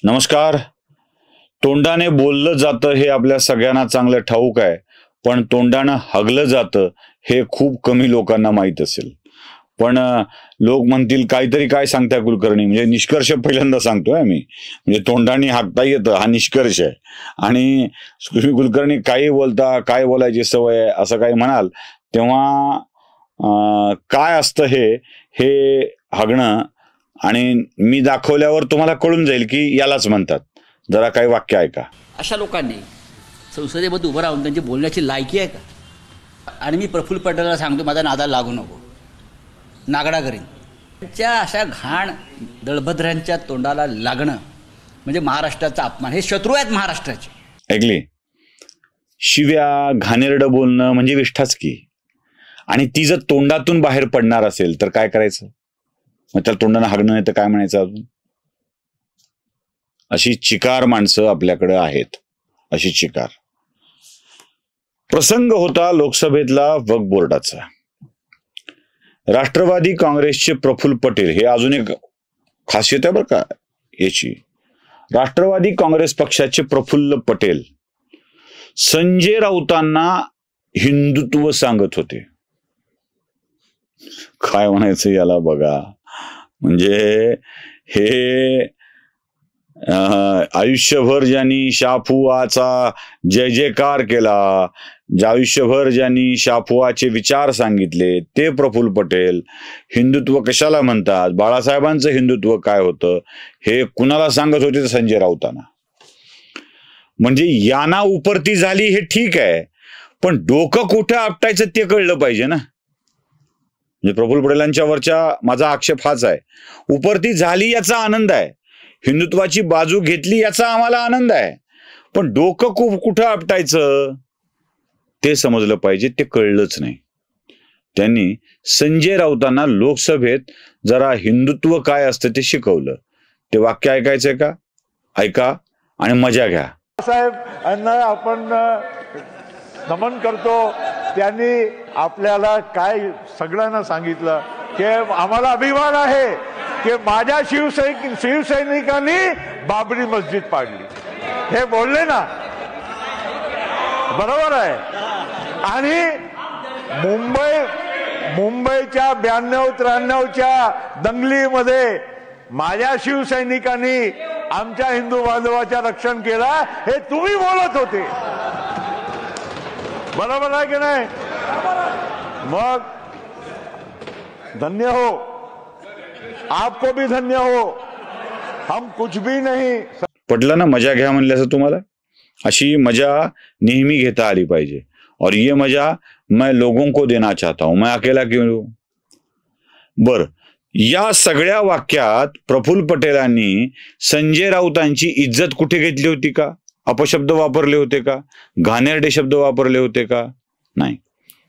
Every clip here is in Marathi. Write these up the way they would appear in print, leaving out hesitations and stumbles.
नमस्कार. तोंडाने बोललं जातं हे आपल्या सगळ्यांना चांगलं ठाऊक आहे, पण तोंडानं हगलं जातं हे खूप कमी लोकांना माहीत असेल. पण लोक म्हणतील काहीतरी काय सांगताय कुलकर्णी, म्हणजे निष्कर्ष पहिल्यांदा सांगतोय मी, म्हणजे तोंडाने हाकता येतं हा निष्कर्ष आहे. आणि तुम्ही कुलकर्णी काही बोलता, काय बोलायची सवय आहे असं काही म्हणाल तेव्हा काय असतं हे हगणं, आणि मी दाखवल्यावर तुम्हाला कळून जाईल की यालाच म्हणतात. जरा काही वाक्य ऐका. अशा लोकांनी संसदेमध्ये उभं राहून त्यांची बोलण्याची लायकी आहे का? आणि मी प्रफुल्ल पटेलला सांगतो, माझा नादाला लागू नको, नागडा करीन. त्यांच्या अशा घाण दळभद्रांच्या तोंडाला लागणं म्हणजे महाराष्ट्राचा अपमान. हे शत्रू आहेत महाराष्ट्राचे. ऐकली? शिव्या घाणेरडं बोलणं म्हणजे विष्ठाच की. आणि ती जर तोंडातून बाहेर पडणार असेल तर काय करायचं? मग त्याला तोंडानं हागणं नाही तर काय म्हणायचं अजून? अशी चिकार माणसं आपल्याकडे आहेत, अशी चिकार. प्रसंग होता लोकसभेतला वक्फ बोर्डाचा. राष्ट्रवादी काँग्रेसचे प्रफुल्ल पटेल, हे अजून एक खासियत आहे बरं का याची. राष्ट्रवादी काँग्रेस पक्षाचे प्रफुल्ल पटेल संजय राऊतांना हिंदुत्व सांगत होते. काय म्हणायचं याला बघा. म्हणजे हे आयुष्यभर ज्यांनी शाफुआचा जय जयकार केला, आयुष्यभर ज्यांनी शाफुआचे विचार सांगितले ते प्रफुल्ल पटेल हिंदुत्व कशाला म्हणतात, बाळासाहेबांचं हिंदुत्व काय होतं हे कुणाला सांगत होते? संजय राऊतांना. म्हणजे याना उपरती झाली हे ठीक आहे, पण डोकं कुठं आपटायचं ते कळलं पाहिजे ना. म्हणजे प्रफुल्ल पटेलांच्या वरच्या माझा आक्षेप हाच आहे. उपरती झाली याचा आनंद आहे, हिंदुत्वाची बाजू घेतली याचा आम्हाला आनंद आहे, पण डोकं कुठं आपटायचं ते समजलं पाहिजे. ते कळलंच नाही. त्यांनी संजय राऊतांना लोकसभेत जरा हिंदुत्व काय असतं ते शिकवलं. ते वाक्य ऐकायचंय का? ऐका आणि मजा घ्या. साहेब आपण नमन करतो. त्यांनी आपल्याला काय सगळ्यांना सांगितलं की आम्हाला अभिमान आहे की माझ्या शिवसैनिकांनी बाबरी मस्जिद पाडली. हे बोलले ना, बरोबर आहे. आणि मुंबईच्या 92-93च्या दंगलीमध्ये माझ्या शिवसैनिकांनी आमच्या हिंदू बांधवाच्या रक्षण केलं हे तुम्ही बोलत होते, बरोबर आहे की नाही? मग धन्य हो, आपको भी धन्य हो, हम कुछ भी नहीं. पटलं ना? मजा घ्या म्हणल्याचं तुम्हाला. अशी मजा नेहमी घेता आली पाहिजे. और ये मजा मैं लोगों को देना चाहता हूं, मैं अकेला क्यों हूं. बर, या सगळ्या वाक्यात प्रफुल्ल पटेलांनी संजय राऊतांची इज्जत कुठे घेतली होती का? अपशब्द वापरले होते का? घाणेरडे शब्द वापरले होते का? नाही.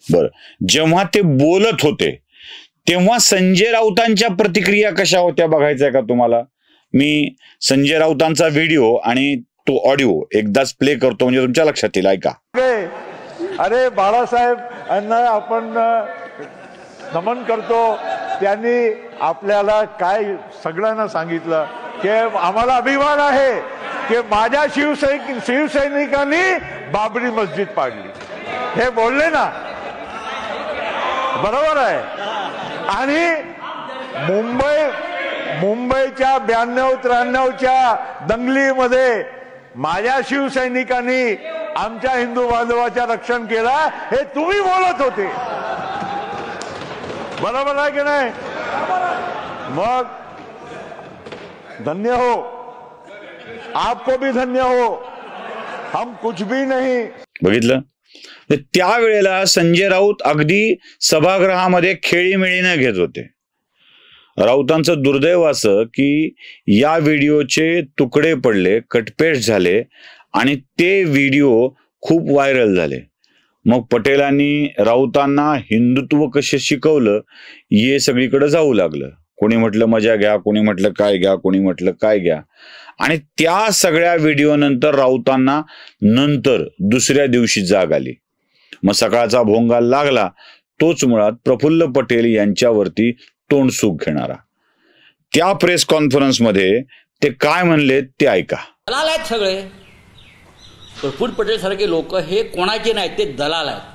बर, जेव्हा ते बोलत होते तेव्हा संजय राऊतांच्या प्रतिक्रिया कशा होत्या बघायचंय का तुम्हाला? मी संजय राऊतांचा व्हिडिओ आणि तो ऑडिओ एकदाच प्ले करतो म्हणजे तुमच्या लक्षात येईल. ऐका. अरे बाळासाहेब आपण नमन करतो. त्यांनी आपल्याला काय सगळ्यांना सांगितलं की आम्हाला अभिमान आहे की माझ्या शिवसैनिकांनी बाबरी मस्जिद पाडली. हे बोलले ना, बरोबर आहे. आणि मुंबईच्या 92-93च्या दंगलीमध्ये माझ्या शिवसैनिकांनी आमच्या हिंदू बांधवाच्या रक्षण केलं हे तुम्ही बोलत होते, बरोबर आहे की नाही? मग धन्य हो, आपको भी धन्य हो, हम कुछ भी नहीं. बघितलं? त्यावेळेला संजय राऊत अगदी सभागृहामध्ये खेळीमेळीने घेत होते. राऊतांचं दुर्दैव असं की या व्हिडिओचे तुकडे पडले, कटपेस्ट झाले आणि ते व्हिडिओ खूप व्हायरल झाले. मग पटेलांनी राऊतांना हिंदुत्व कसे शिकवलं हे सगळीकडे जाऊ लागलं. कोणी म्हटलं मजा घ्या, कोणी म्हटलं काय घ्या, कोणी म्हटलं काय घ्या. आणि त्या सगळ्या व्हिडिओ नंतर राऊतांना नंतर दुसऱ्या दिवशी जाग आली. मग सकाळचा भोंगा लागला तोच मुळात प्रफुल्ल पटेल यांच्यावरती तोंडसुख घेणारा. त्या प्रेस कॉन्फरन्समध्ये ते काय म्हणले ते ऐका. दलाल आहेत सगळे. प्रफुल्ल पटेल सारखे लोक हे कोणाचे नाहीत, ते दलाल आहेत.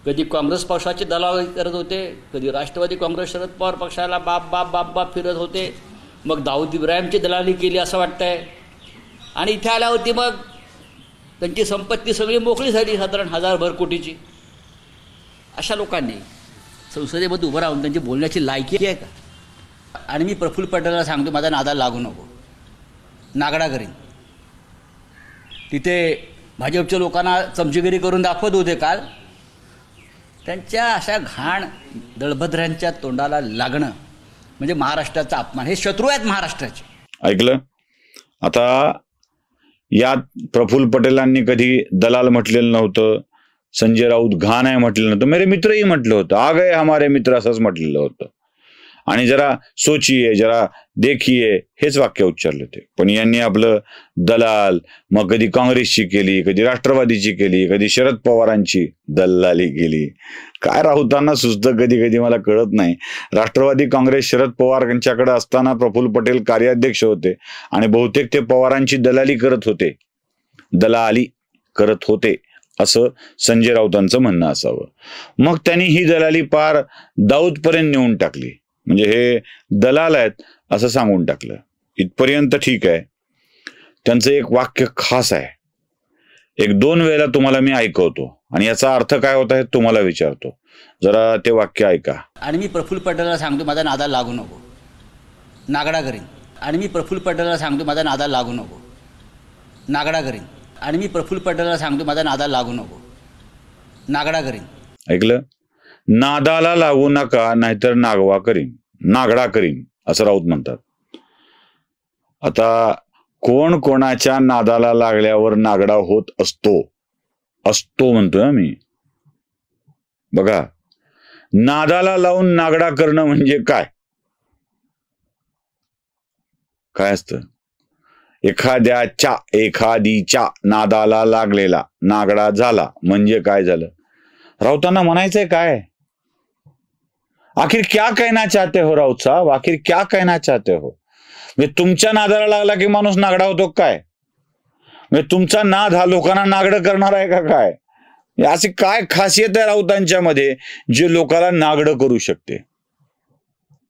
कधी काँग्रेस पक्षाचे दलाल करत होते, कधी राष्ट्रवादी काँग्रेस शरद पवार पक्षाला बाप बाप बाप बाप फिरत होते. मग दाऊद इब्राहिमची दलाली केली असं वाटतंय. आणि इथे आल्यावरती मग त्यांची संपत्ती सगळी मोकळी झाली, साधारण 1000 कोटीची. अशा लोकांनी संसदेमध्ये उभं राहून त्यांची बोलण्याची लायकी आहे का? आणि मी प्रफुल्ल पटेलला सांगतो, माझा नादाला लागू नको, नागडा करीन. तिथे भाजपच्या लोकांना चमचेगिरी करून दाखवत होते काल. त्यांच्या अशा घाण दळभद्रांच्या तोंडाला लागणं म्हणजे महाराष्ट्राचा अपमान. हे शत्रू आहेत महाराष्ट्राचे. ऐकलं? आता यात प्रफुल्ल पटेलांनी कधी दलाल म्हटलेलं नव्हतं, संजय राऊत घाण आहे म्हटलेलं नव्हतं, मेरे मित्रही म्हटलं होतं, आ गए हमारे मित्र असंच म्हटलेलं होतं. आणि जरा सोचिये, जरा देखिये हेच वाक्य उच्चारले होते. पण यांनी आपलं दलाल मग कधी काँग्रेसची केली, कधी राष्ट्रवादीची केली, कधी शरद पवारांची दल्लाली केली. काय राऊतांना सुचतं कधी कधी मला कळत नाही. राष्ट्रवादी काँग्रेस शरद पवार यांच्याकडे असताना प्रफुल्ल पटेल कार्याध्यक्ष होते आणि बहुतेक ते पवारांची दलाली करत होते असं संजय राऊतांचं म्हणणं असावं. मग त्यांनी ही दलाली पार दाऊदपर्यंत नेऊन टाकली. म्हणजे हे दलाल आहेत असं सांगून टाकलं. इथपर्यंत ठीक आहे. त्यांचं एक वाक्य खास आहे, 1-2 वेळेला तुम्हाला मी ऐकवतो आणि याचा अर्थ काय होता हे तुम्हाला विचारतो. जरा ते वाक्य ऐका. आणि मी प्रफुल्ल पटेलला सांगतो, माझा नादाला लागू नको, नागडा करीन. आणि मी प्रफुल्ल पटेलला सांगतो, माझा नादाला लागू नको, नागडा करीन. आणि मी प्रफुल्ल पटेलला सांगतो, माझा नादाला लागू नको, नागडा करीन. ऐकलं? नादाला लागू नका, नाहीतर नागडा करीन असं राऊत म्हणतात. आता कोण कोणाच्या नादाला लागल्यावर नागडा होत असतो म्हणतोय मी. बघा, नादाला लावून नागडा करणं म्हणजे काय असतं? एखादीच्या नादाला लागलेला नागडा झाला म्हणजे काय झालं? राऊतांना म्हणायचंय काय? आखिर क्या कहना चाहते हो राऊत साहब? आखिर क्या कहना चाहते हो? म्हणजे तुमच्या नादाला लागला की माणूस नागडा होतो काय? म्हणजे तुमचा नाद हा लोकांना नागडं करणार आहे का काय? अशी काय खासियत आहे राऊतांच्या मध्ये जे लोकांना नागडं करू शकते?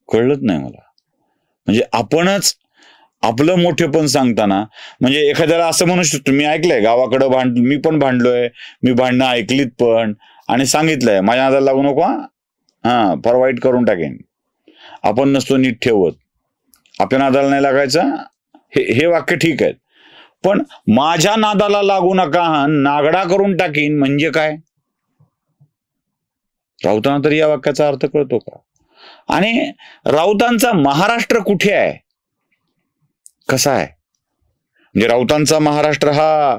कळलंच नाही मला. म्हणजे आपणच आपलं मोठेपण सांगताना, म्हणजे एखाद्याला असं म्हणू शकतो, मी ऐकलंय गावाकडं मी पण भांडलोय, मी भांडणं ऐकलीत पण आणि सांगितलंय माझ्या नादाला लागू नको, फार वाईट करून टाकेन. आपण नसतो नीट ठेवत, आपल्या नादाला नाही लागायचं, हे वाक्य ठीक आहे. पण माझ्या नादाला लागू नका, नागडा करून टाकीन म्हणजे काय? राऊतांना तरी या वाक्याचा अर्थ कळतो का? आणि राऊतांचा महाराष्ट्र कुठे आहे, कसा आहे? म्हणजे राऊतांचा महाराष्ट्र हा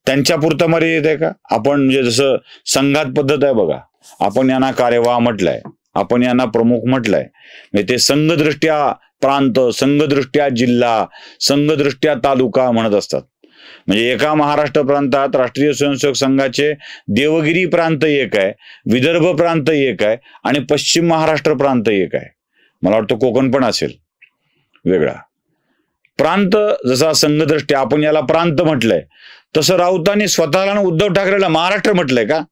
त्यांच्या पुरता मर्यादित आहे का? आपण म्हणजे जसं संघात पद्धत आहे बघा, आपण यांना कार्यवाह म्हटलंय, आपण यांना प्रमुख म्हटलंय. म्हणजे ते संघदृष्ट्या प्रांत, संघदृष्ट्या जिल्हा, संघदृष्ट्या तालुका म्हणत असतात. म्हणजे एका महाराष्ट्र प्रांतात राष्ट्रीय स्वयंसेवक संघाचे देवगिरी प्रांत एक आहे, विदर्भ प्रांत एक आहे आणि पश्चिम महाराष्ट्र प्रांत एक आहे. मला वाटतं कोकण पण असेल वेगळा. प्रांत जसा संघदृष्ट्या आपण याला प्रांत म्हटलंय, तसं राऊतांनी स्वतःला उद्धव ठाकरेला महाराष्ट्र म्हटलंय का?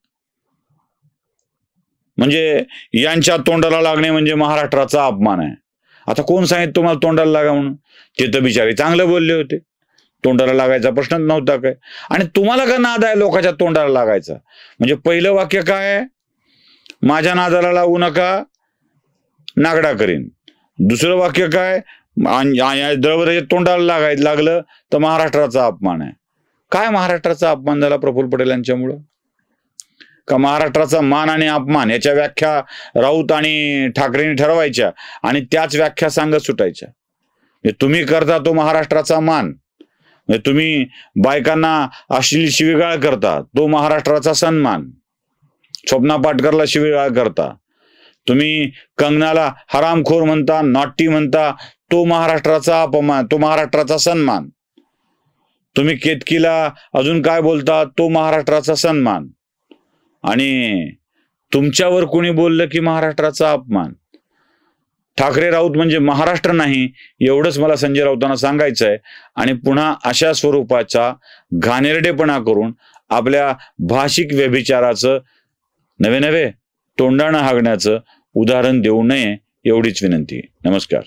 म्हणजे यांच्या तोंडाला लागणे म्हणजे महाराष्ट्राचा अपमान आहे. आता कोण सांगितलं तुम्हाला तोंडाला लागा म्हणून? ते तर बिचारे चांगले बोलले होते, तोंडाला लागायचा प्रश्नच नव्हता काय. आणि तुम्हाला का नाद आहे लोकांच्या तोंडाला लागायचा? म्हणजे पहिलं वाक्य काय आहे? माझ्या नादाला लागू नका, नागडा करीन. दुसरं वाक्य काय? द्रवदाच्या तोंडाला लागलं तर महाराष्ट्राचा अपमान आहे. काय महाराष्ट्राचा अपमान झाला प्रफुल्ल पटेल यांच्यामुळं? का महाराष्ट्राचा मान आणि अपमान याच्या व्याख्या राऊत आणि ठाकरेंनी ठरवायच्या आणि त्याच व्याख्या सांगत सुटायच्या? तुम्ही करता तो महाराष्ट्राचा मान, तुम्ही बायकांना अश्लील शिवीगाळ करता तो महाराष्ट्राचा सन्मान, स्वप्ना पाटकरला शिवीगाळ करता, तुम्ही कंगनाला हरामखोर म्हणता, नॉटी म्हणता, तो महाराष्ट्राचा अपमान, तो महाराष्ट्राचा सन्मान, तुम्ही केतकीला अजून काय बोलता, तो महाराष्ट्राचा सन्मान, आणि तुमच्यावर कोणी बोललं की महाराष्ट्राचा अपमान. ठाकरे राऊत म्हणजे महाराष्ट्र नाही, एवढंच मला संजय राऊतांना सांगायचं आहे. आणि पुन्हा अशा स्वरूपाचा घाणेरडेपणा करून आपल्या भाषिक व्यभिचाराचं नवे तोंडाणं हागण्याचं उदाहरण देऊ नये, एवढीच विनंती. नमस्कार.